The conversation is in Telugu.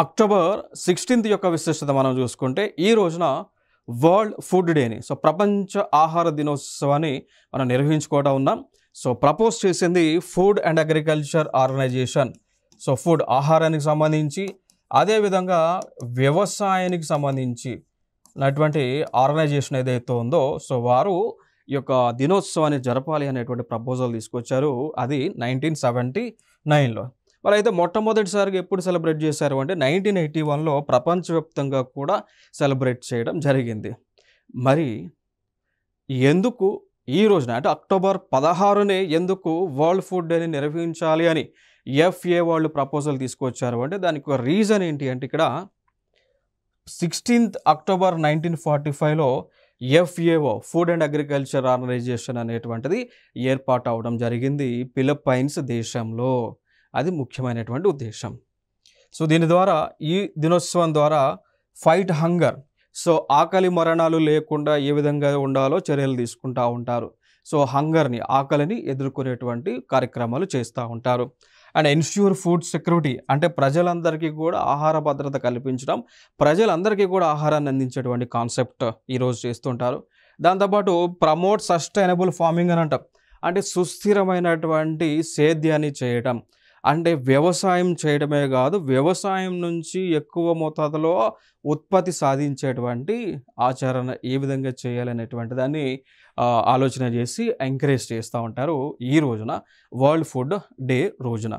అక్టోబర్ 16th యొక్క విశిష్టత మనం చూసుకుంటే ఈ రోజున వరల్డ్ ఫుడ్ డేని ప్రపంచ ఆహార దినోత్సవాన్ని మనం నిర్వహించుకోవడం ఉన్నాం. ప్రపోజ్ చేసింది food and agriculture organisation. Food ఆహారానికి సంబంధించి అదేవిధంగా వ్యవసాయానికి సంబంధించి అటువంటి ఆర్గనైజేషన్ ఏదైతే ఉందో వారు ఈ యొక్క దినోత్సవాన్ని జరపాలి అనేటువంటి ప్రపోజల్ తీసుకొచ్చారు. అది 1979లో. వాళ్ళైతే మొట్టమొదటిసారిగా ఎప్పుడు సెలబ్రేట్ చేశారు అంటే 1981లో ప్రపంచవ్యాప్తంగా కూడా సెలబ్రేట్ చేయడం జరిగింది. మరి ఎందుకు ఈ రోజున అంటే అక్టోబర్ 16నే ఎందుకు వరల్డ్ ఫుడ్ డేని నిర్వహించాలి అని ఎఫ్ఏ వాళ్ళు ప్రపోజల్ తీసుకొచ్చారు అంటే దానికి ఒక రీజన్ ఏంటి అంటే ఇక్కడ 16th అక్టోబర్ 1945లో FAO food and agriculture organization అనేటువంటిది ఏర్పాటు అవడం జరిగింది ఫిలిప్పైన్స్ దేశంలో. అది ముఖ్యమైనటువంటి ఉద్దేశం. దీని ద్వారా ఈ దినోత్సవం ద్వారా ఫైట్ హంగర్, ఆకలి మరణాలు లేకుండా ఏ విధంగా ఉండాలో చర్యలు తీసుకుంటూ ఉంటారు. హంగర్ని ఆకలిని ఎదుర్కొనేటువంటి కార్యక్రమాలు చేస్తూ ఉంటారు. అండ్ ఎన్ష్యూర్ ఫుడ్ సెక్యూరిటీ అంటే ప్రజలందరికీ కూడా ఆహార భద్రత కల్పించడం, ప్రజలందరికీ కూడా ఆహారాన్ని అందించేటువంటి కాన్సెప్ట్ ఈరోజు చేస్తుంటారు. దాంతోపాటు ప్రమోట్ సస్టైనబుల్ ఫార్మింగ్ అని అంటాం. అంటే సుస్థిరమైనటువంటి సేద్యాన్ని చేయటం, అంటే వ్యవసాయం చేయడమే కాదు వ్యవసాయం నుంచి ఎక్కువ మోతాదులో ఉత్పత్తి సాధించేటువంటి ఆచరణ ఏ విధంగా చేయాలనేటువంటి దాన్ని ఆలోచన చేసి ఎంకరేజ్ చేస్తూ ఉంటారు ఈ రోజున వరల్డ్ ఫుడ్ డే రోజున.